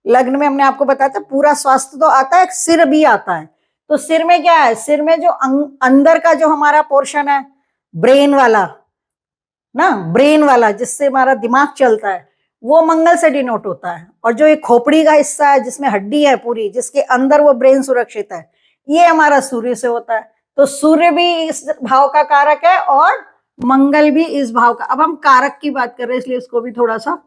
लग्न में हमने आपको बताया था पूरा स्वास्थ्य तो आता है, सिर भी आता है। तो सिर में क्या है, सिर में जो अंदर का जो हमारा पोर्शन है ब्रेन वाला ना, ब्रेन वाला जिससे हमारा दिमाग चलता है, वो मंगल से डिनोट होता है। और जो ये खोपड़ी का हिस्सा है जिसमें हड्डी है पूरी, जिसके अंदर वो ब्रेन सुरक्षित है, ये हमारा सूर्य से होता है। तो सूर्य भी इस भाव का कारक है और मंगल भी इस भाव का। अब हम कारक की बात कर रहे हैं इसलिए इसको भी थोड़ा सा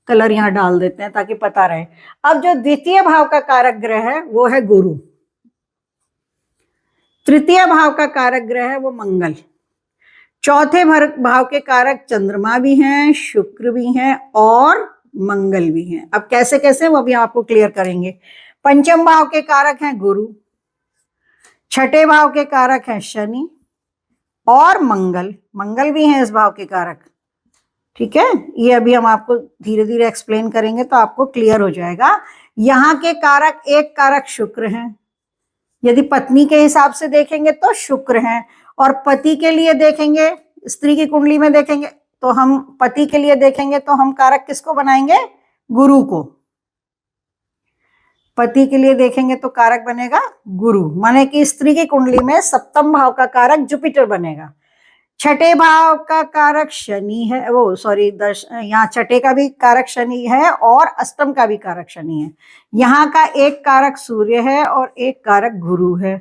कलर यहाँ डाल देते हैं ताकि पता रहे। अब जो द्वितीय भाव का कारक ग्रह है वो है गुरु, तृतीय भाव का कारक ग्रह है वो मंगल, चौथे भाव के कारक चंद्रमा भी हैं, शुक्र भी हैं और मंगल भी हैं। अब कैसे कैसे वो भी आपको क्लियर करेंगे। पंचम भाव के कारक हैं गुरु, छठे भाव के कारक हैं शनि और मंगल, मंगल भी हैं इस भाव के कारक। ठीक है, ये अभी हम आपको धीरे धीरे एक्सप्लेन करेंगे तो आपको क्लियर हो जाएगा। यहाँ के कारक, एक कारक शुक्र हैं, यदि पत्नी के हिसाब से देखेंगे तो शुक्र हैं, और पति के लिए देखेंगे, स्त्री की कुंडली में देखेंगे तो हम पति के लिए देखेंगे तो हम कारक किसको बनाएंगे, गुरु को। पति के लिए देखेंगे तो कारक बनेगा गुरु, माने कि स्त्री की कुंडली में सप्तम भाव का कारक जुपिटर बनेगा। छठे भाव का कारक शनि है, वो सॉरी यहाँ छठे का भी कारक शनि है और अष्टम का भी कारक शनि है। यहाँ का एक कारक सूर्य है और एक कारक गुरु है।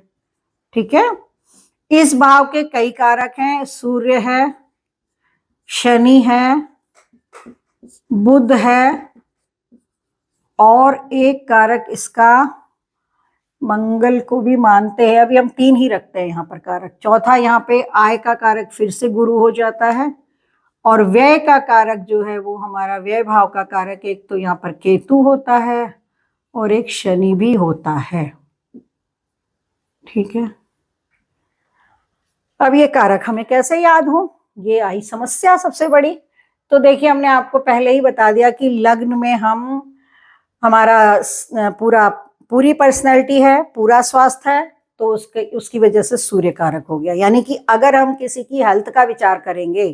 ठीक है, इस भाव के कई कारक हैं, सूर्य है, शनि है, बुध है और एक कारक इसका मंगल को भी मानते हैं। अभी हम 3 ही रखते हैं यहाँ पर कारक। चौथा यहाँ पे आय का कारक फिर से गुरु हो जाता है और व्यय का कारक जो है वो हमारा व्यय भाव का कारक, एक तो यहाँ पर केतु होता है और एक शनि भी होता है। ठीक है, अब ये कारक हमें कैसे याद हो, ये आई समस्या सबसे बड़ी। तो देखिए हमने आपको पहले ही बता दिया कि लग्न में हमारा पूरी पर्सनैलिटी है, पूरा स्वास्थ्य है, तो उसकी वजह से सूर्य कारक हो गया। यानी कि अगर हम किसी की हेल्थ का विचार करेंगे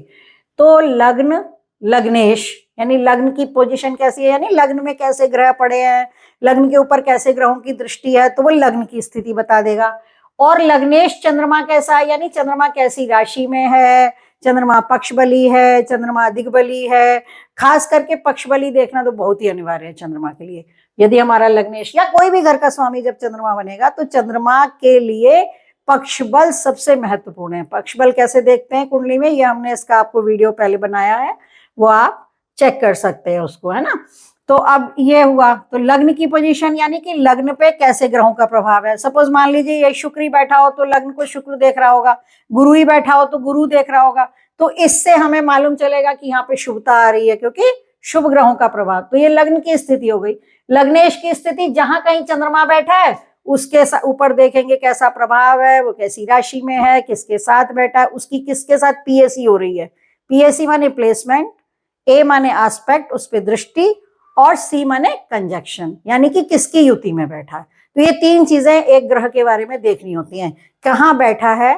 तो लग्न, लग्नेश यानी लग्न की पोजीशन कैसी है, यानी लग्न में कैसे ग्रह पड़े हैं, लग्न के ऊपर कैसे ग्रहों की दृष्टि है, तो वो लग्न की स्थिति बता देगा। और लग्नेश चंद्रमा कैसा है, यानी चंद्रमा कैसी राशि में है, चंद्रमा पक्ष बली है, चंद्रमा दिग्बली है। खास करके पक्ष बली देखना तो बहुत ही अनिवार्य है चंद्रमा के लिए। यदि हमारा लग्नेश या कोई भी घर का स्वामी जब चंद्रमा बनेगा तो चंद्रमा के लिए पक्ष बल सबसे महत्वपूर्ण है। पक्ष बल कैसे देखते हैं कुंडली में, ये हमने इसका आपको वीडियो पहले बनाया है, वो आप चेक कर सकते हैं उसको, है ना। तो अब ये हुआ, तो लग्न की पोजीशन यानी कि लग्न पे कैसे ग्रहों का प्रभाव है। सपोज मान लीजिए ये शुक्र ही बैठा हो तो लग्न को शुक्र देख रहा होगा, गुरु ही बैठा हो तो गुरु देख रहा होगा। तो इससे हमें मालूम चलेगा कि यहाँ पे शुभता आ रही है क्योंकि शुभ ग्रहों का प्रभाव। तो ये लग्न की स्थिति हो गई। लग्नेश की स्थिति, जहां कहीं चंद्रमा बैठा है उसके ऊपर देखेंगे कैसा प्रभाव है, वो कैसी राशि में है, किसके साथ बैठा है, उसकी किसके साथ पीएसी हो रही है। पीएसी माने प्लेसमेंट, ए माने एस्पेक्ट, उस पर दृष्टि, और सी माने कंजक्शन यानी कि किसकी युति में बैठा है। तो ये 3 चीजें एक ग्रह के बारे में देखनी होती हैं, कहाँ बैठा है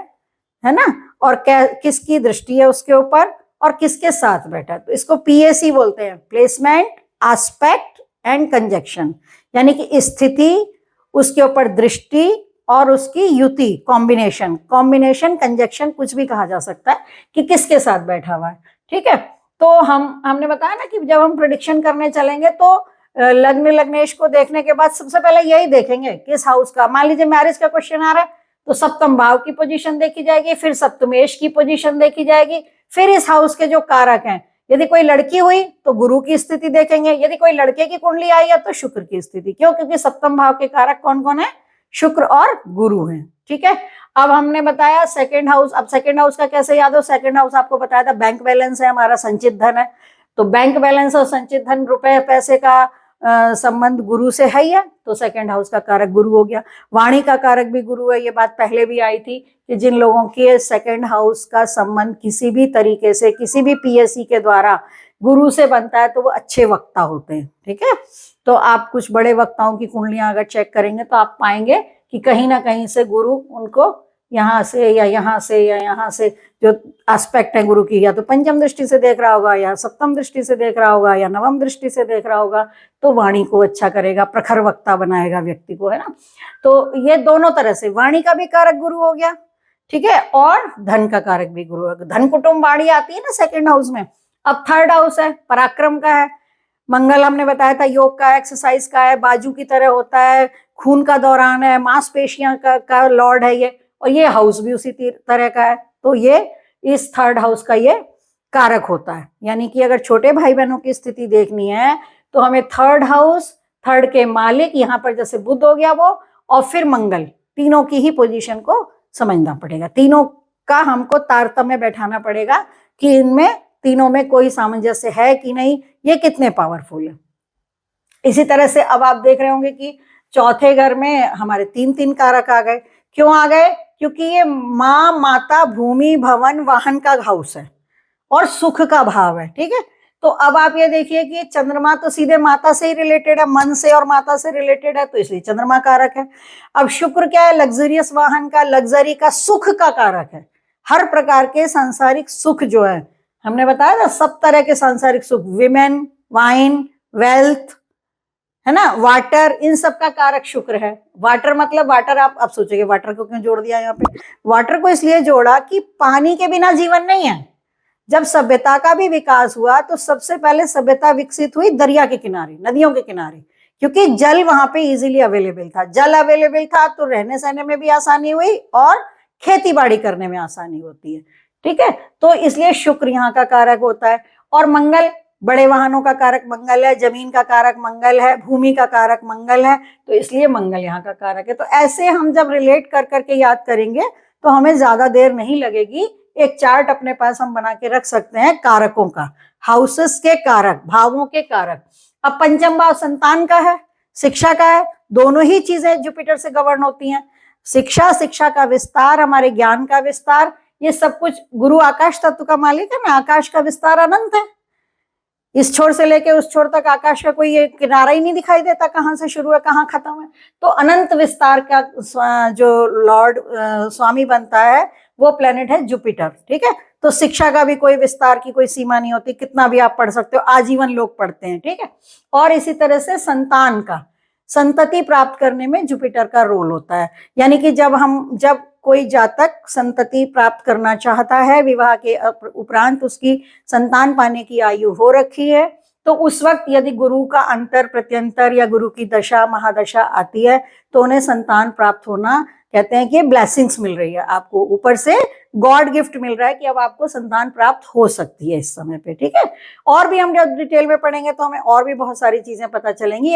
ना, और किसकी दृष्टि है उसके ऊपर और किसके साथ बैठा है। तो इसको पीएसी बोलते हैं, प्लेसमेंट, एस्पेक्ट एंड कंजक्शन, यानी कि स्थिति, उसके ऊपर दृष्टि और उसकी युति, कॉम्बिनेशन कंजक्शन कुछ भी कहा जा सकता है कि किसके साथ बैठा हुआ है। ठीक है, तो हमने बताया ना कि जब हम प्रेडिक्शन करने चलेंगे तो लग्न लग्नेश को देखने के बाद सबसे पहले यही देखेंगे किस हाउस का। मान लीजिए मैरिज का क्वेश्चन आ रहा है तो सप्तम भाव की पोजीशन देखी जाएगी, फिर सप्तमेश की पोजीशन देखी जाएगी, फिर इस हाउस के जो कारक हैं। यदि कोई लड़की हुई तो गुरु की स्थिति देखेंगे, यदि कोई लड़के की कुंडली आई है तो शुक्र की स्थिति। क्यों? क्योंकि सप्तम भाव के कारक कौन कौन है, शुक्र और गुरु हैं। ठीक है, अब हमने बताया सेकंड हाउस। अब सेकंड हाउस का कैसे याद हो, सेकंड हाउस आपको बताया था बैंक बैलेंस है, हमारा संचित धन है। तो बैंक बैलेंस और संचित धन, रुपए पैसे का संबंध गुरु से है ही है, तो सेकंड हाउस का कारक गुरु हो गया। वाणी का कारक भी गुरु है, ये बात पहले भी आई थी कि जिन लोगों के सेकंड हाउस का संबंध किसी भी तरीके से, किसी भी पीएससी के द्वारा गुरु से बनता है तो वो अच्छे वक्ता होते हैं। ठीक है, तो आप कुछ बड़े वक्ताओं की कुंडलियां अगर चेक करेंगे तो आप पाएंगे कि कहीं ना कहीं से गुरु उनको यहाँ से या यहाँ से या यहाँ से जो एस्पेक्ट है गुरु की, या तो पंचम दृष्टि से देख रहा होगा, या सप्तम दृष्टि से देख रहा होगा, या नवम दृष्टि से देख रहा होगा, तो वाणी को अच्छा करेगा, प्रखर वक्ता बनाएगा व्यक्ति को, है ना। तो ये दोनों तरह से वाणी का भी कारक गुरु हो गया, ठीक है, और धन का कारक भी गुरु है। धन कुटुंब वाणी आती है ना सेकंड हाउस में। अब थर्ड हाउस है, पराक्रम का है। मंगल हमने बताया था योग का, एक्सरसाइज का है, बाजू की तरह होता है, खून का दौरान है, मांसपेशियां का लॉर्ड है ये, और ये हाउस भी उसी तरह का है। तो ये इस थर्ड हाउस का ये कारक होता है। यानी कि अगर छोटे भाई बहनों की स्थिति देखनी है तो हमें थर्ड हाउस, थर्ड के मालिक, यहाँ पर जैसे बुध हो गया वो, और फिर मंगल, तीनों की ही पोजीशन को समझना पड़ेगा। तीनों का हमको तारतम्य बैठाना पड़ेगा कि इनमें तीनों में कोई सामंजस्य है कि नहीं, ये कितने पावरफुल है। इसी तरह से अब आप देख रहे होंगे कि चौथे घर में हमारे तीन तीन कारक आ गए। क्यों आ गए? क्योंकि ये माँ, माता, भूमि, भवन, वाहन का हाउस है और सुख का भाव है, ठीक है। तो अब आप ये देखिए कि चंद्रमा तो सीधे माता से ही रिलेटेड है, मन से और माता से रिलेटेड है, तो इसलिए चंद्रमा कारक है। अब शुक्र क्या है? लग्जरियस वाहन का, लग्जरी का, सुख का कारक है। हर प्रकार के सांसारिक सुख जो है, हमने बताया था सब तरह के सांसारिक सुख, विमेन, वाइन, वेल्थ, है ना, वाटर, इन सब का कारक शुक्र है। वाटर मतलब वाटर, आप सोचेंगे वाटर को क्यों जोड़ दिया यहाँ पे? वाटर को इसलिए जोड़ा कि पानी के बिना जीवन नहीं है। जब सभ्यता का भी विकास हुआ तो सबसे पहले सभ्यता विकसित हुई दरिया के किनारे, नदियों के किनारे, क्योंकि जल वहां पे इजीली अवेलेबल था। जल अवेलेबल था तो रहने सहने में भी आसानी हुई और खेती बाड़ी करने में आसानी होती है, ठीक है। तो इसलिए शुक्र यहाँ का कारक होता है। और मंगल, बड़े वाहनों का कारक मंगल है, जमीन का कारक मंगल है, भूमि का कारक मंगल है, तो इसलिए मंगल यहाँ का कारक है। तो ऐसे हम जब रिलेट कर करके याद करेंगे तो हमें ज्यादा देर नहीं लगेगी। एक चार्ट अपने पास हम बना के रख सकते हैं कारकों का, हाउसेस के कारक, भावों के कारक। अब पंचम भाव संतान का है, शिक्षा का है, दोनों ही चीजें जुपिटर से गवर्न होती हैं। शिक्षा, शिक्षा का विस्तार, हमारे ज्ञान का विस्तार, ये सब कुछ गुरु आकाश तत्व का मालिक है ना। आकाश का विस्तार अनंत है, इस छोर से लेके उस छोर तक आकाश का कोई ये किनारा ही नहीं दिखाई देता, कहाँ से शुरू है कहाँ खत्म है। तो अनंत विस्तार का जो लॉर्ड स्वामी बनता है वो प्लेनेट है जुपिटर, ठीक है। तो शिक्षा का भी कोई विस्तार की कोई सीमा नहीं होती, कितना भी आप पढ़ सकते हो, आजीवन लोग पढ़ते हैं, ठीक है। और इसी तरह से संतान का, संतति प्राप्त करने में जुपिटर का रोल होता है। यानी कि जब कोई जातक संतति प्राप्त करना चाहता है, विवाह के उपरांत उसकी संतान पाने की आयु हो रखी है, तो उस वक्त यदि गुरु का अंतर प्रत्यंतर या गुरु की दशा महादशा आती है तो उन्हें संतान प्राप्त होना, कहते हैं कि ब्लेसिंग्स मिल रही है आपको, ऊपर से गॉड गिफ्ट मिल रहा है कि अब आपको संतान प्राप्त हो सकती है इस समय पे, ठीक है। और भी हम जब डिटेल में पढ़ेंगे तो हमें और भी बहुत सारी चीजें पता चलेंगी।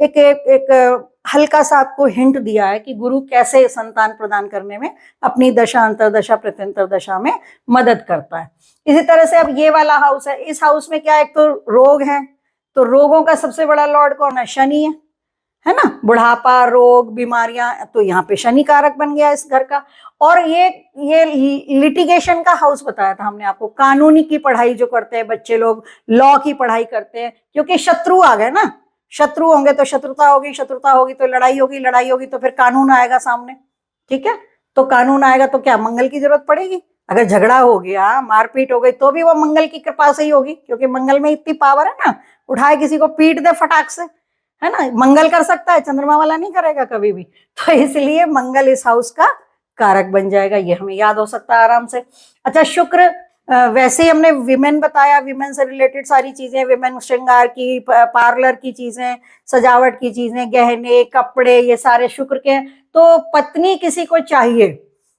एक हल्का सा आपको हिंट दिया है कि गुरु कैसे संतान प्रदान करने में अपनी दशा अंतरदशा प्रत्यंतर दशा में मदद करता है। इसी तरह से अब ये वाला हाउस है, इस हाउस में क्या, एक तो रोग है, तो रोगों का सबसे बड़ा लॉर्ड कौन है? शनि है ना। बुढ़ापा, रोग, बीमारियां, तो यहाँ पे शनि कारक बन गया इस घर का। और ये लिटिगेशन का हाउस बताया था हमने आपको, कानूनी की पढ़ाई जो करते हैं बच्चे लोग, लॉ की पढ़ाई करते हैं, क्योंकि शत्रु आ गए ना, शत्रु होंगे तो शत्रुता होगी, शत्रुता होगी तो लड़ाई होगी, लड़ाई होगी तो फिर कानून आएगा सामने, ठीक है। तो कानून आएगा तो क्या मंगल की जरूरत पड़ेगी? अगर झगड़ा हो गया, मारपीट हो गई, तो भी वो मंगल की कृपा से ही होगी, क्योंकि मंगल में इतनी पावर है ना, उठाए किसी को पीट दे फटाक से, है ना। मंगल कर सकता है, चंद्रमा वाला नहीं करेगा कभी भी। तो इसलिए मंगल इस हाउस का कारक बन जाएगा, ये हमें याद हो सकता है आराम से। अच्छा, शुक्र, वैसे ही हमने विमेन बताया, विमेन से रिलेटेड सारी चीजें, विमेन श्रृंगार की, पार्लर की चीजें, सजावट की चीजें, गहने, कपड़े, ये सारे शुक्र के। तो पत्नी किसी को चाहिए,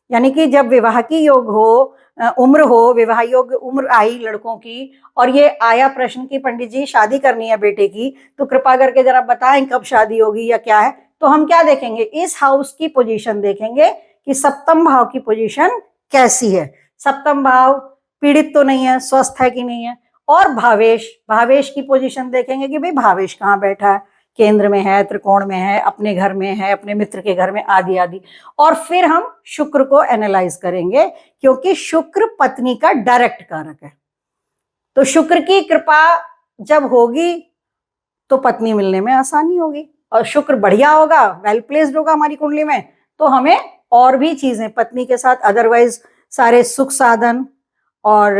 यानी कि जब विवाह की योग हो, उम्र हो, विवाह योग उम्र आई लड़कों की, और ये आया प्रश्न की पंडित जी शादी करनी है बेटे की, तो कृपा करके जरा बताएं कब शादी होगी या क्या है। तो हम क्या देखेंगे? इस हाउस की पोजीशन देखेंगे कि सप्तम भाव की पोजीशन कैसी है। सप्तम भाव पीड़ित तो नहीं है, स्वस्थ है कि नहीं है। और भावेश, भावेश की पोजीशन देखेंगे कि भाई भावेश कहाँ बैठा है, केंद्र में है, त्रिकोण में है, अपने घर में है, अपने मित्र के घर में, आदि आदि। और फिर हम शुक्र को एनालाइज करेंगे, क्योंकि शुक्र पत्नी का डायरेक्ट कारक है। तो शुक्र की कृपा जब होगी तो पत्नी मिलने में आसानी होगी, और शुक्र बढ़िया होगा, वेल प्लेस्ड होगा हमारी कुंडली में, तो हमें और भी चीजें पत्नी के साथ अदरवाइज सारे सुख साधन और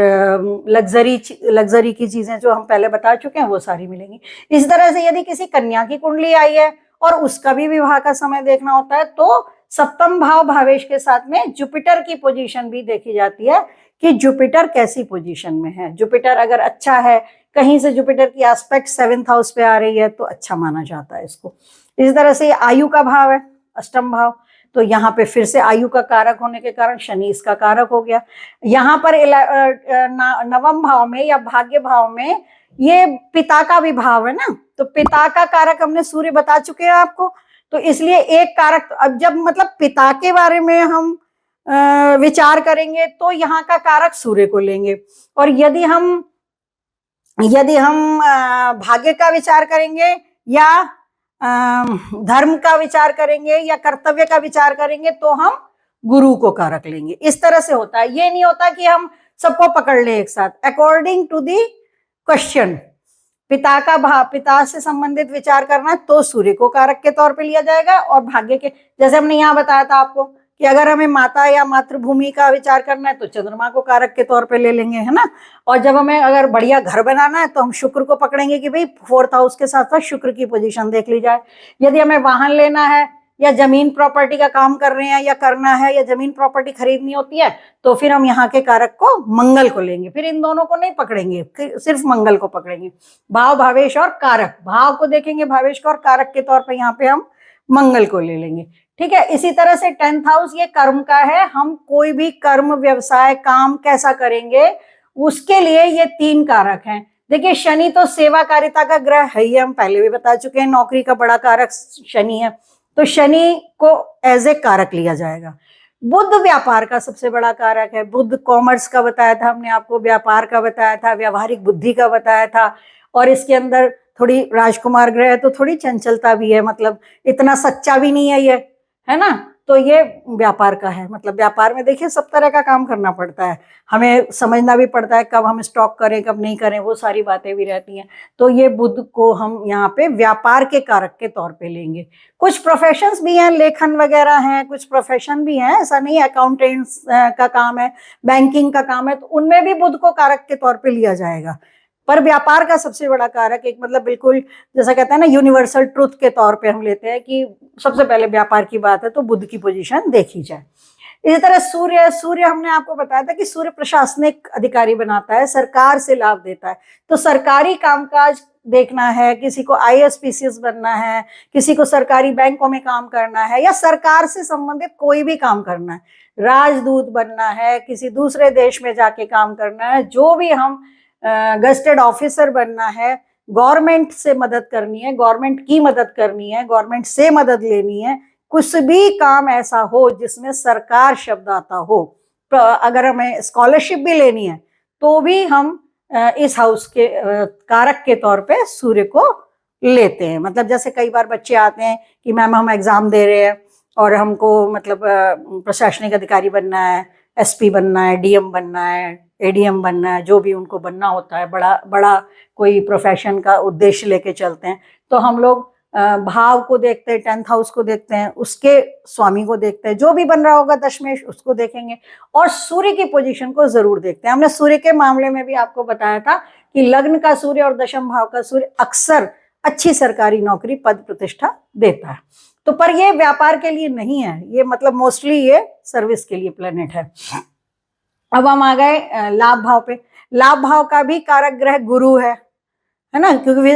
लग्जरी की चीजें जो हम पहले बता चुके हैं वो सारी मिलेंगी। इस तरह से यदि किसी कन्या की कुंडली आई है और उसका भी विवाह का समय देखना होता है तो सप्तम भाव भावेश के साथ में जुपिटर की पोजीशन भी देखी जाती है कि जुपिटर कैसी पोजीशन में है। जुपिटर अगर अच्छा है, कहीं से जुपिटर की एस्पेक्ट 7th हाउस पे आ रही है तो अच्छा माना जाता है इसको। इस तरह से आयु का भाव है अष्टम भाव, तो यहाँ पे फिर से आयु का कारक होने के कारण शनि इसका कारक हो गया। यहाँ पर नवम भाव में या भाग्य भाव में ये पिता का भी भाव है ना, तो पिता का कारक हमने सूर्य बता चुके हैं आपको, तो इसलिए एक कारक, अब जब मतलब पिता के बारे में हम विचार करेंगे तो यहाँ का कारक सूर्य को लेंगे, और यदि हम भाग्य का विचार करेंगे या धर्म का विचार करेंगे या कर्तव्य का विचार करेंगे तो हम गुरु को कारक लेंगे। इस तरह से होता है, ये नहीं होता कि हम सबको पकड़ ले एक साथ। अकॉर्डिंग टू दी क्वेश्चन, पिता का भाव, पिता से संबंधित विचार करना तो सूर्य को कारक के तौर पे लिया जाएगा, और भाग्य के, जैसे हमने यहाँ बताया था आपको कि अगर हमें माता या मातृभूमि का विचार करना है तो चंद्रमा को कारक के तौर पे ले लेंगे, है ना। और जब हमें अगर बढ़िया घर बनाना है तो हम शुक्र को पकड़ेंगे कि भाई 4th हाउस के साथ साथ शुक्र की पोजीशन देख ली जाए। यदि हमें वाहन लेना है या जमीन प्रॉपर्टी का काम कर रहे हैं या करना है या जमीन प्रॉपर्टी खरीदनी होती है तो फिर हम यहाँ के कारक को मंगल को लेंगे, फिर इन दोनों को नहीं पकड़ेंगे, सिर्फ मंगल को पकड़ेंगे। भाव, भावेश और कारक, भाव को देखेंगे भावेश को और कारक के तौर पर यहाँ पे हम मंगल को ले लेंगे, ठीक है। इसी तरह से 10th हाउस ये कर्म का है, हम कोई भी कर्म, व्यवसाय, काम कैसा करेंगे उसके लिए ये 3 कारक हैं। देखिए शनि तो सेवाकारिता का ग्रह है ही, हम पहले भी बता चुके हैं, नौकरी का बड़ा कारक शनि है, तो शनि को एज ए कारक लिया जाएगा। बुध व्यापार का सबसे बड़ा कारक है, बुध कॉमर्स का बताया था हमने आपको, व्यापार का बताया था, व्यावहारिक बुद्धि का बताया था, और इसके अंदर थोड़ी राजकुमार ग्रह है तो थोड़ी चंचलता भी है, मतलब इतना सच्चा भी नहीं है ये, है ना। तो ये व्यापार का है, मतलब व्यापार में देखिए सब तरह का काम करना पड़ता है, हमें समझना भी पड़ता है कब हम स्टॉक करें कब नहीं करें, वो सारी बातें भी रहती हैं। तो ये बुध को हम यहाँ पे व्यापार के कारक के तौर पे लेंगे। कुछ प्रोफेशंस भी हैं, लेखन वगैरह हैं, कुछ प्रोफेशन भी हैं, ऐसा नहीं, अकाउंटेंट्स का काम है, बैंकिंग का काम है, तो उनमें भी बुध को कारक के तौर पे लिया जाएगा। पर व्यापार का सबसे बड़ा कारक, एक मतलब बिल्कुल जैसा कहते हैं ना यूनिवर्सल ट्रुथ के तौर पे हम लेते हैं कि सबसे पहले व्यापार की बात है तो बुध की पोजीशन देखी जाए। इसी तरह सूर्य हमने आपको बताया था कि सूर्य प्रशासनिक अधिकारी बनाता है, सरकार से लाभ देता है, तो सरकारी कामकाज देखना है, किसी को IAS PCS बनना है, किसी को सरकारी बैंकों में काम करना है या सरकार से संबंधित कोई भी काम करना है, राजदूत बनना है, किसी दूसरे देश में जाके काम करना है, जो भी हम गस्टेड ऑफिसर बनना है, गवर्नमेंट से मदद करनी है, गवर्नमेंट की मदद करनी है, गवर्नमेंट से मदद लेनी है, कुछ भी काम ऐसा हो जिसमें सरकार शब्द आता हो, अगर हमें स्कॉलरशिप भी लेनी है तो भी हम इस हाउस के कारक के तौर पे सूर्य को लेते हैं। मतलब जैसे कई बार बच्चे आते हैं कि मैम हम एग्जाम दे रहे हैं और हमको मतलब प्रशासनिक अधिकारी बनना है, SP बनना है, DM बनना है, ADM बनना है, जो भी उनको बनना होता है, बड़ा बड़ा कोई प्रोफेशन का उद्देश्य लेके चलते हैं, तो हम लोग भाव को देखते हैं, 10th हाउस को देखते हैं, उसके स्वामी को देखते हैं, जो भी बन रहा होगा दशमेश उसको देखेंगे, और सूर्य की पोजीशन को जरूर देखते हैं। हमने सूर्य के मामले में भी आपको बताया था कि लग्न का सूर्य और दशम भाव का सूर्य अक्सर अच्छी सरकारी नौकरी, पद प्रतिष्ठा देता है। तो पर ये व्यापार के लिए नहीं है, ये मतलब मोस्टली ये सर्विस के लिए प्लेनेट है। अब हम आ गए लाभ भाव पे। लाभ भाव का भी कारक ग्रह गुरु है ना, क्योंकि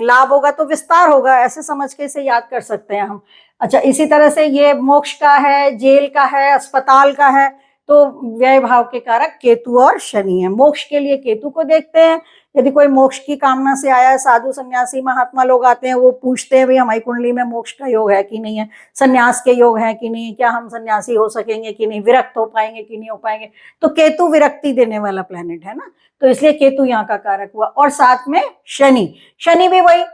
लाभ होगा तो विस्तार होगा, ऐसे समझ के इसे याद कर सकते हैं हम। अच्छा, इसी तरह से ये मोक्ष का है, जेल का है, अस्पताल का है, तो व्यय भाव के कारक केतु और शनि है। मोक्ष के लिए केतु को देखते हैं, यदि कोई मोक्ष की कामना से आया है, साधु सन्यासी महात्मा लोग आते हैं, वो पूछते हैं भाई हमारी कुंडली में मोक्ष का योग है कि नहीं है, सन्यास के योग है कि नहीं, क्या हम सन्यासी हो सकेंगे कि नहीं, विरक्त हो पाएंगे कि नहीं हो पाएंगे, तो केतु विरक्ति देने वाला प्लेनेट है ना, तो इसलिए केतु यहाँ का कारक हुआ। और साथ में शनि भी वही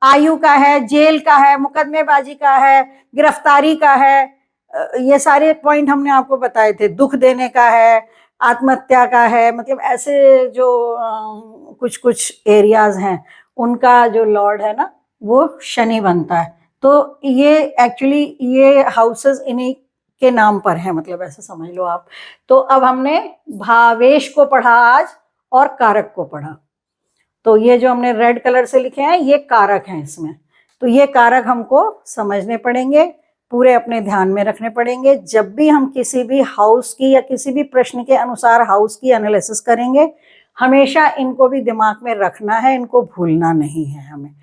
आयु का है, जेल का है, मुकदमेबाजी का है, गिरफ्तारी का है, ये सारे पॉइंट हमने आपको बताए थे, दुख देने का है, आत्महत्या का है, मतलब ऐसे जो कुछ कुछ एरियाज हैं उनका जो लॉर्ड है ना वो शनि बनता है। तो ये एक्चुअली ये हाउसेस इन्हीं के नाम पर है, मतलब ऐसा समझ लो आप। तो अब हमने भावेश को पढ़ा आज और कारक को पढ़ा। तो ये जो हमने रेड कलर से लिखे हैं ये कारक हैं इसमें। तो ये कारक हमको समझने पड़ेंगे, पूरे अपने ध्यान में रखने पड़ेंगे। जब भी हम किसी भी हाउस की या किसी भी प्रश्न के अनुसार हाउस की एनालिसिस करेंगे, हमेशा इनको भी दिमाग में रखना है, इनको भूलना नहीं है हमें,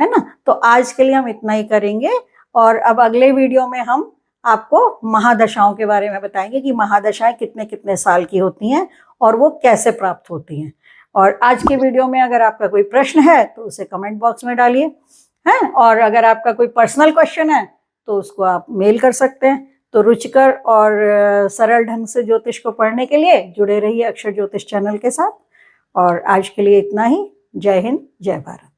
है ना। तो आज के लिए हम इतना ही करेंगे, और अब अगले वीडियो में हम आपको महादशाओं के बारे में बताएंगे कि महादशाएं कितने कितने साल की होती हैं और वो कैसे प्राप्त होती हैं। और आज के वीडियो में अगर आपका कोई प्रश्न है तो उसे कमेंट बॉक्स में डालिए, हैं, और अगर आपका कोई पर्सनल क्वेश्चन है तो उसको आप मेल कर सकते हैं। तो रुचिकर और सरल ढंग से ज्योतिष को पढ़ने के लिए जुड़े रहिए अक्षर ज्योतिष चैनल के साथ। और आज के लिए इतना ही। जय हिंद, जय भारत।